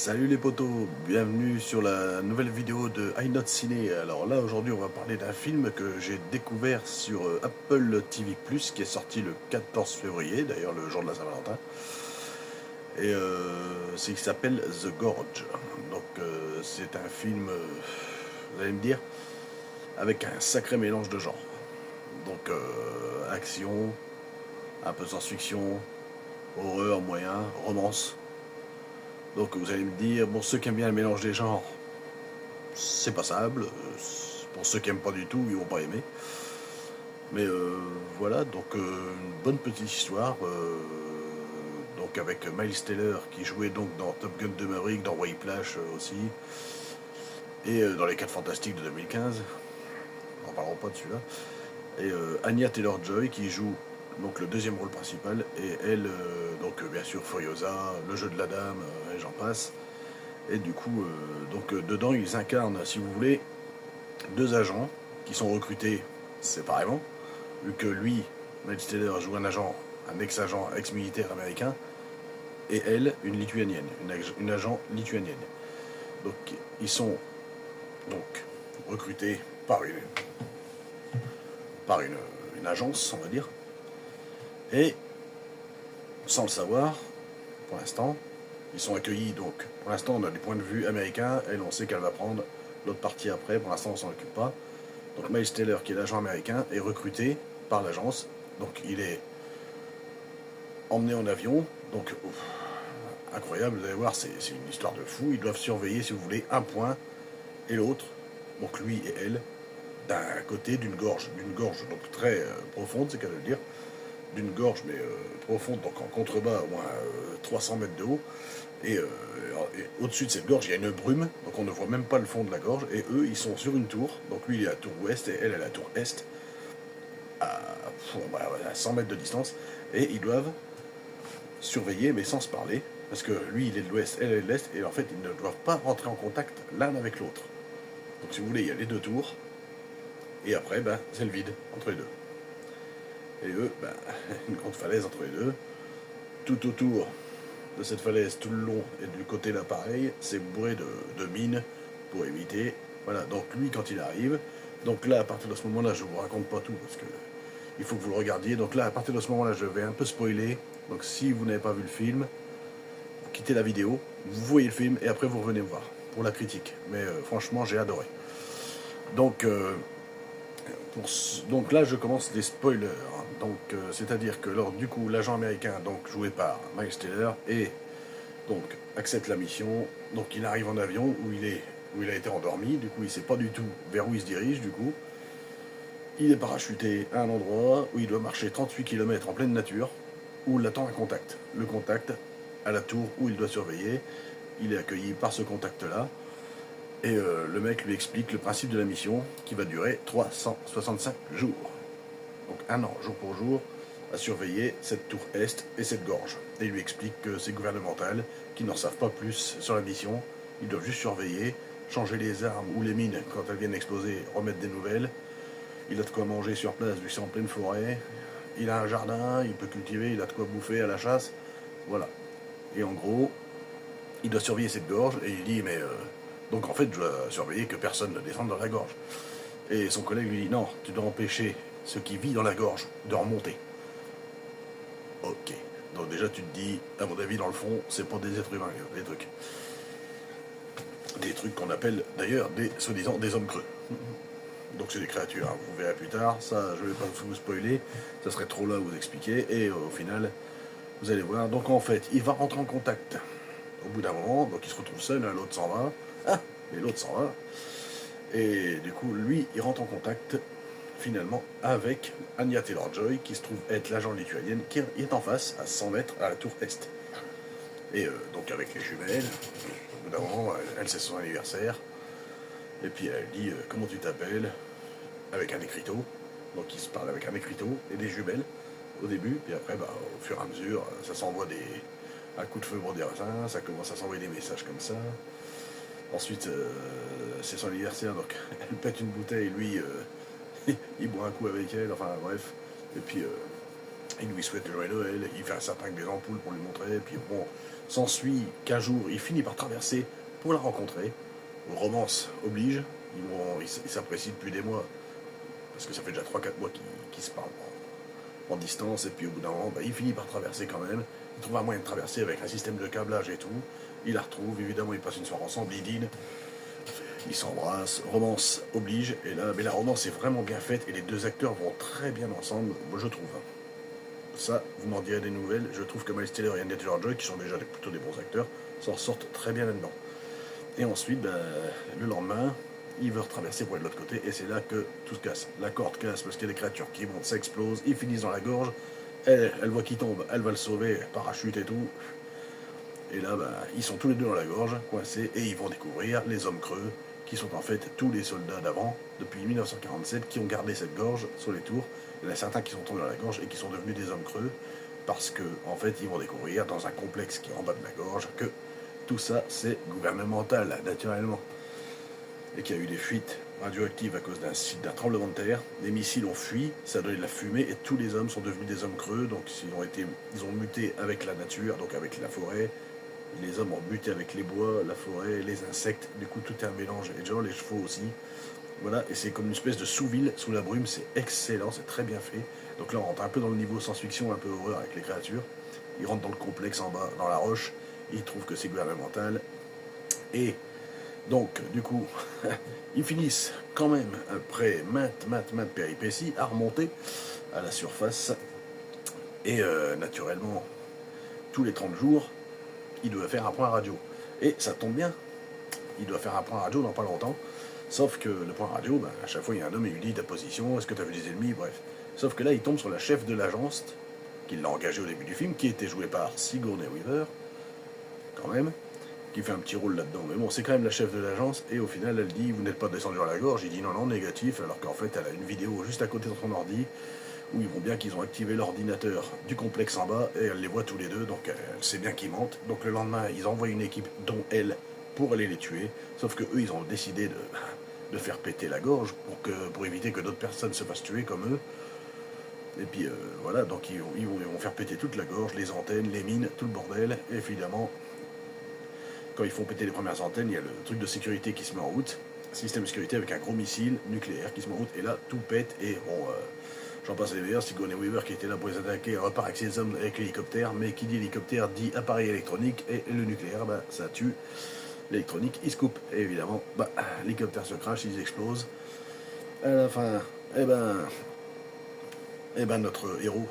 Salut les potos, bienvenue sur la nouvelle vidéo de iNote Ciné. Alors là aujourd'hui on va parler d'un film que j'ai découvert sur Apple TV+, qui est sorti le 14 février, d'ailleurs le jour de la Saint-Valentin. Et c'est qui s'appelle The Gorge. Donc c'est un film, vous allez me dire, avec un sacré mélange de genres. Donc action, un peu science-fiction, horreur moyen, romance. Donc vous allez me dire, bon, ceux qui aiment bien le mélange des genres, c'est passable. Pour ceux qui aiment pas du tout, ils vont pas aimer. Mais voilà, donc une bonne petite histoire. Donc avec Miles Teller qui jouait donc dans Top Gun de Maverick, dans Whiplash aussi, et dans Les 4 Fantastiques de 2015. On parlera pas de celui-là. Et Anya Taylor-Joy qui joue donc le deuxième rôle principal, et elle, donc bien sûr Furiosa, Le Jeu de la Dame, et j'en passe. Et du coup, dedans, ils incarnent, si vous voulez, deux agents qui sont recrutés séparément, vu que lui, Miles Teller, joue un agent, un ex-agent, ex-militaire américain, et elle, une lituanienne, une agent lituanienne. Donc, ils sont donc recrutés par une agence, on va dire, et sans le savoir, pour l'instant, ils sont accueillis, donc pour l'instant on a des points de vue américains, elle on sait qu'elle va prendre l'autre partie après, pour l'instant on s'en occupe pas. Donc Miles Teller, qui est l'agent américain, est recruté par l'agence, donc il est emmené en avion, donc incroyable, vous allez voir, c'est une histoire de fou, ils doivent surveiller, si vous voulez, un point et l'autre, donc lui et elle, d'un côté d'une gorge donc très profonde, c'est qu'à le dire, d'une gorge mais profonde, donc en contrebas, au moins 300 mètres de haut, et au-dessus de cette gorge, il y a une brume, donc on ne voit même pas le fond de la gorge, et eux, ils sont sur une tour, donc lui, il est à la tour ouest, et elle est à la tour est, à 100 mètres de distance, et ils doivent surveiller, mais sans se parler, parce que lui, il est de l'ouest, elle est de l'est, et en fait, ils ne doivent pas rentrer en contact l'un avec l'autre. Donc si vous voulez, il y a les deux tours, et après, ben, c'est le vide entre les deux. Et eux, ben, une grande falaise entre les deux, tout autour de cette falaise, tout le long et du côté là pareil, c'est bourré de mines pour éviter. Voilà, donc lui quand il arrive, donc là à partir de ce moment-là, je vous raconte pas tout parce que il faut que vous le regardiez. Donc là à partir de ce moment-là, je vais un peu spoiler. Donc si vous n'avez pas vu le film, vous quittez la vidéo, vous voyez le film et après vous revenez me voir pour la critique. Mais franchement, j'ai adoré. Donc donc là, je commence les spoilers. Donc, c'est-à-dire que du coup, l'agent américain, donc joué par Miles Teller, et donc accepte la mission. Donc, il arrive en avion où il a été endormi. Du coup, il ne sait pas du tout vers où il se dirige. Du coup, il est parachuté à un endroit où il doit marcher 38 km en pleine nature, où l'attend un contact. Le contact à la tour où il doit surveiller. Il est accueilli par ce contact-là. Et le mec lui explique le principe de la mission qui va durer 365 jours. Donc un an, jour pour jour, à surveiller cette tour est et cette gorge. Et il lui explique que c'est gouvernemental, qu'ils n'en savent pas plus sur la mission. Ils doivent juste surveiller, changer les armes ou les mines quand elles viennent exploser, remettre des nouvelles. Il a de quoi manger sur place, vu que c'est en pleine forêt. Il a un jardin, il peut cultiver, il a de quoi bouffer à la chasse. Voilà. Et en gros, il doit surveiller cette gorge et il dit mais donc en fait je dois surveiller que personne ne descende dans la gorge. Et son collègue lui dit non, tu dois empêcher ce qui vit dans la gorge de remonter. Ok. Donc déjà tu te dis, à mon avis dans le fond, c'est pas des êtres humains, des trucs. Des trucs qu'on appelle d'ailleurs soi-disant des hommes creux. Donc c'est des créatures, hein. Vous verrez plus tard, ça je vais pas vous spoiler, ça serait trop là à vous expliquer, et au final, vous allez voir, donc en fait, il va rentrer en contact au bout d'un moment, donc il se retrouve seul, hein, l'autre s'en va, et l'autre s'en va, et du coup, lui, il rentre en contact, finalement, avec Anya Taylor-Joy, qui se trouve être l'agent lituanienne, qui est en face, à 100 mètres, à la tour Est. Et donc avec les jumelles, au bout d'un moment, elle c'est son anniversaire, et puis elle dit comment tu t'appelles, avec un écriteau, donc il se parle avec un écriteau et des jumelles, au début, puis après, bah, au fur et à mesure, ça s'envoie un coup de feu pour des raisins, ça commence à s'envoyer des messages comme ça. Ensuite, c'est son anniversaire, donc elle pète une bouteille, lui, il boit un coup avec elle, enfin bref. Et puis, Il lui souhaite le joyeux Noël, il fait un sapin avec des ampoules pour lui montrer, puis bon, s'ensuit qu'un jour, il finit par traverser pour la rencontrer. Romance oblige, ils s'apprécient depuis des mois, parce que ça fait déjà 3-4 mois qu'ils se parlent en distance, et puis au bout d'un moment, bah, il finit par traverser quand même. Il trouve un moyen de traverser avec un système de câblage et tout. Il la retrouve, évidemment, ils passent une soirée ensemble, ils dînent, ils s'embrassent, romance oblige, et là, mais la romance est vraiment bien faite, et les deux acteurs vont très bien ensemble, moi je trouve. Ça, vous m'en direz des nouvelles. Je trouve que Miles Teller et Anya Taylor-Joy, qui sont déjà plutôt des bons acteurs, s'en sortent très bien là-dedans. Et ensuite, ben, le lendemain, il veut retraverser pour aller de l'autre côté, et c'est là que tout se casse. La corde casse parce qu'il y a des créatures qui montent, ça explose, ils finissent dans la gorge. Elle voit qu'il tombe, elle va le sauver, parachute et tout. Et là, ben, ils sont tous les deux dans la gorge, coincés, et ils vont découvrir les hommes creux, qui sont en fait tous les soldats d'avant, depuis 1947, qui ont gardé cette gorge sur les tours. Il y en a certains qui sont tombés dans la gorge et qui sont devenus des hommes creux, parce que, en fait, ils vont découvrir dans un complexe qui est en bas de la gorge que tout ça, c'est gouvernemental, naturellement. Et qu'il y a eu des fuites radioactives à cause d'un tremblement de terre. Les missiles ont fui, ça a donné de la fumée, et tous les hommes sont devenus des hommes creux, donc ils ont muté avec la nature, donc avec la forêt. Les hommes ont muté avec les bois, la forêt, les insectes, du coup tout est un mélange, et genre les chevaux aussi. Voilà, et c'est comme une espèce de sous-ville, sous la brume, c'est excellent, c'est très bien fait. Donc là on rentre un peu dans le niveau science-fiction, un peu horreur avec les créatures. Ils rentrent dans le complexe en bas, dans la roche, ils trouvent que c'est gouvernemental, et donc du coup, ils finissent quand même, après maintes péripéties, à remonter à la surface, et naturellement, tous les 30 jours, il doit faire un point radio. Et ça tombe bien, il doit faire un point radio dans pas longtemps. Sauf que le point radio, ben, à chaque fois il y a un homme et il lui dit ta position, est-ce que tu as vu des ennemis, bref. Sauf que là il tombe sur la chef de l'agence, qui l'a engagé au début du film, qui était jouée par Sigourney Weaver, quand même, qui fait un petit rôle là-dedans. Mais bon, c'est quand même la chef de l'agence, et au final elle dit vous n'êtes pas descendu à la gorge, il dit non, négatif, alors qu'en fait elle a une vidéo juste à côté de son ordi, où ils voient bien qu'ils ont activé l'ordinateur du complexe en bas, et elle les voit tous les deux, donc elle sait bien qu'ils mentent. Donc le lendemain, ils envoient une équipe, dont elle, pour aller les tuer, sauf que eux, ils ont décidé de faire péter la gorge, pour éviter que d'autres personnes se fassent tuer comme eux. Et puis voilà, donc ils vont faire péter toute la gorge, les antennes, les mines, tout le bordel, et évidemment, quand ils font péter les premières antennes, il y a le truc de sécurité qui se met en route, système de sécurité avec un gros missile nucléaire qui se met en route, et là, tout pète, et bon... j'en passe les meilleurs, Sigourney Weaver qui était là pour les attaquer repart avec ses hommes avec l'hélicoptère, mais qui dit hélicoptère dit appareil électronique, et le nucléaire, bah, ça tue. L'électronique, il se coupe, et évidemment, bah, l'hélicoptère se crache, ils explosent. À la fin, notre héros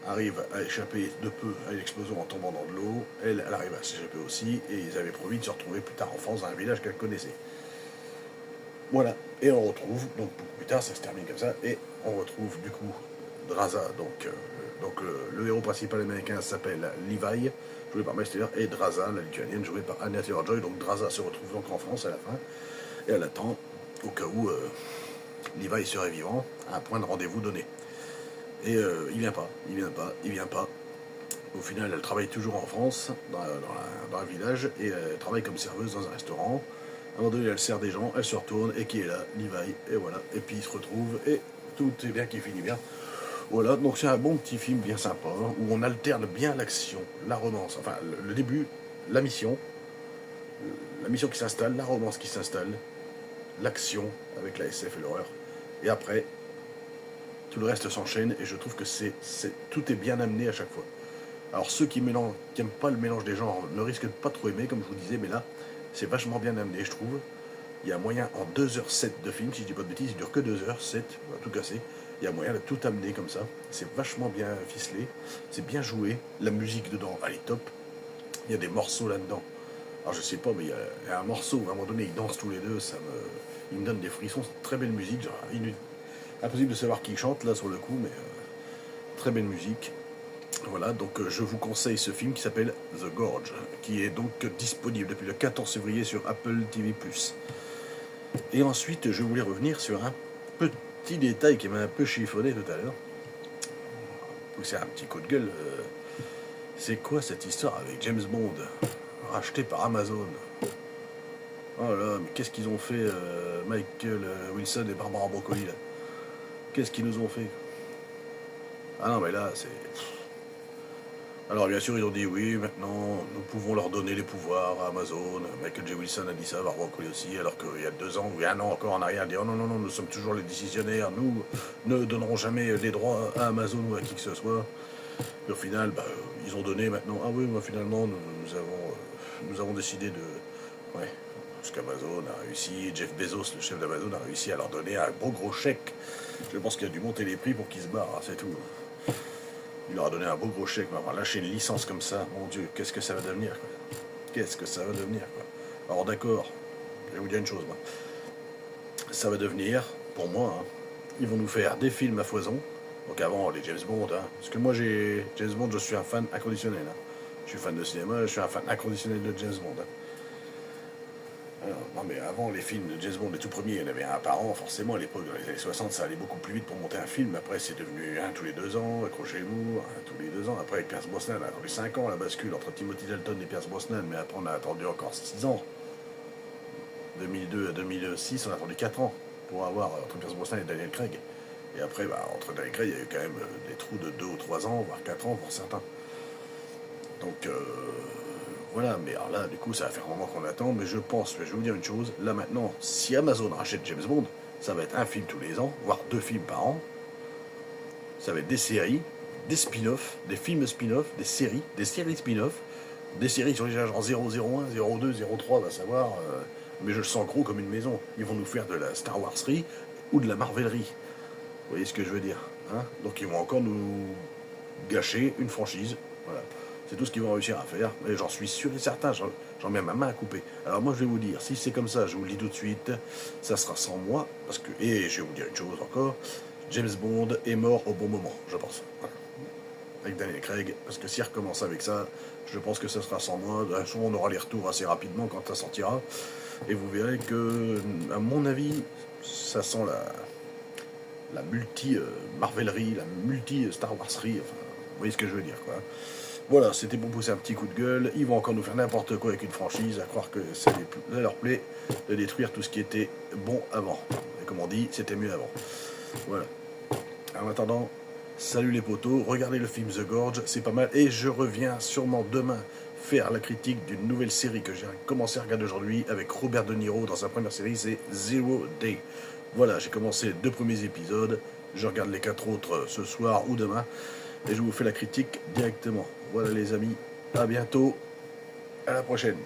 arrive à échapper de peu à l'explosion en tombant dans de l'eau. Elle arrive à s'échapper aussi, et ils avaient promis de se retrouver plus tard en France dans un village qu'elle connaissait. Voilà, et on retrouve, donc beaucoup plus tard, ça se termine comme ça, et on retrouve du coup Draza, donc le héros principal américain s'appelle Levi, joué par Miles Teller, et Draza, la lituanienne, jouée par Anya Taylor-Joy. Donc Draza se retrouve donc en France à la fin, et elle attend, au cas où Levi serait vivant, à un point de rendez-vous donné. Et il vient pas. Au final, elle travaille toujours en France, dans un village, et elle travaille comme serveuse dans un restaurant. À un moment donné, elle sert des gens, elle se retourne, et qui est là, Levi, et voilà. Et puis ils se retrouvent, et tout est bien qui finit bien. Voilà, donc c'est un bon petit film bien sympa, où on alterne bien l'action, la romance, enfin le début, la mission qui s'installe, la romance qui s'installe, l'action avec la SF et l'horreur. Et après, tout le reste s'enchaîne, et je trouve que tout est bien amené à chaque fois. Alors ceux qui n'aiment pas le mélange des genres ne risquent de pas trop aimer, comme je vous disais, mais là, c'est vachement bien amené, je trouve. Il y a moyen, en 2h07 de film, si je dis pas de bêtises, il dure que 2h07, on va tout casser. Il y a moyen de tout amener comme ça. C'est vachement bien ficelé, c'est bien joué. La musique dedans, elle est top. Il y a des morceaux là-dedans. Alors je sais pas, mais il y a un morceau où à un moment donné, ils dansent tous les deux, il me donne des frissons. C'est très belle musique, genre, impossible de savoir qui chante là sur le coup, mais très belle musique. Voilà, donc je vous conseille ce film qui s'appelle The Gorge, qui est donc disponible depuis le 14 février sur Apple TV+. Et ensuite, je voulais revenir sur un petit détail qui m'a un peu chiffonné tout à l'heure. C'est un petit coup de gueule. C'est quoi cette histoire avec James Bond, racheté par Amazon? Oh là, mais qu'est-ce qu'ils ont fait, Michael Wilson et Barbara Broccoli, là? Qu'est-ce qu'ils nous ont fait? Ah non, mais là, c'est... Alors bien sûr, ils ont dit oui, maintenant, nous pouvons leur donner les pouvoirs à Amazon. Michael J. Wilson a dit ça, Barbara Broccoli aussi, alors qu'il y a 2 ans, ou 1 an encore en arrière, a dit oh non, non, non, nous sommes toujours les décisionnaires, nous ne donnerons jamais les droits à Amazon ou à qui que ce soit. Et au final, bah, ils ont donné maintenant, ah oui, bah, finalement, nous avons décidé de... Ouais, parce qu'Amazon a réussi, Jeff Bezos, le chef d'Amazon, a réussi à leur donner un beau gros chèque. Je pense qu'il a dû monter les prix pour qu'ils se barrent, hein, c'est tout. Il leur a donné un beau gros chèque, mais avoir lâché une licence comme ça, mon Dieu, qu'est-ce que ça va devenir, quoi. Qu'est-ce que ça va devenir, quoi. Alors d'accord, je vais vous dire une chose, moi. Ça va devenir, pour moi, hein, ils vont nous faire des films à foison. Donc avant, les James Bond, hein, parce que moi, James Bond, je suis un fan inconditionnel. Hein. Je suis fan de cinéma, je suis un fan inconditionnel de James Bond. Hein. Alors, non mais avant les films de James Bond, les tout premiers, il y en avait un par an, forcément à l'époque, dans les années 60, ça allait beaucoup plus vite pour monter un film. Après c'est devenu un tous les 2 ans, accrochez-vous, un tous les 2 ans. Après avec Pierce Brosnan, on a attendu 5 ans la bascule entre Timothy Dalton et Pierce Brosnan, mais après on a attendu encore 6 ans. 2002 à 2006, on a attendu 4 ans pour avoir entre Pierce Brosnan et Daniel Craig. Et après, bah, entre Daniel Craig, il y a eu quand même des trous de 2 ou 3 ans, voire 4 ans pour certains. Donc voilà, mais alors là, du coup, ça va faire un moment qu'on attend, mais je pense, je vais vous dire une chose, là maintenant, si Amazon rachète James Bond, ça va être un film tous les ans, voire 2 films par an, ça va être des séries, des spin-offs, des films spin-offs, des séries spin-offs, des séries sur les genre 001, 02, 03, va savoir, mais je le sens gros comme une maison. Ils vont nous faire de la Star Warserie ou de la Marvelerie. Vous voyez ce que je veux dire, hein? Donc ils vont encore nous gâcher une franchise, voilà. C'est tout ce qu'ils vont réussir à faire, mais j'en suis sûr et certain, j'en mets ma main à couper. Alors moi je vais vous dire, si c'est comme ça, je vous le dis tout de suite, ça sera sans moi, parce que, et je vais vous dire une chose encore, James Bond est mort au bon moment, je pense. Voilà. Avec Daniel Craig, parce que s'il recommence avec ça, je pense que ce sera sans moi. On aura les retours assez rapidement quand ça sortira, et vous verrez que, à mon avis, ça sent la multi-marvelerie, la multi-Star Warserie, enfin, vous voyez ce que je veux dire, quoi. Voilà, c'était pour pousser un petit coup de gueule. Ils vont encore nous faire n'importe quoi avec une franchise, à croire que ça leur plaît de détruire tout ce qui était bon avant. Et comme on dit, c'était mieux avant. Voilà. En attendant, salut les potos, regardez le film The Gorge, c'est pas mal. Et je reviens sûrement demain faire la critique d'une nouvelle série que j'ai commencé à regarder aujourd'hui avec Robert De Niro dans sa première série, c'est Zero Day. Voilà, j'ai commencé les 2 premiers épisodes, je regarde les 4 autres ce soir ou demain, et je vous fais la critique directement. Voilà les amis, à bientôt, à la prochaine.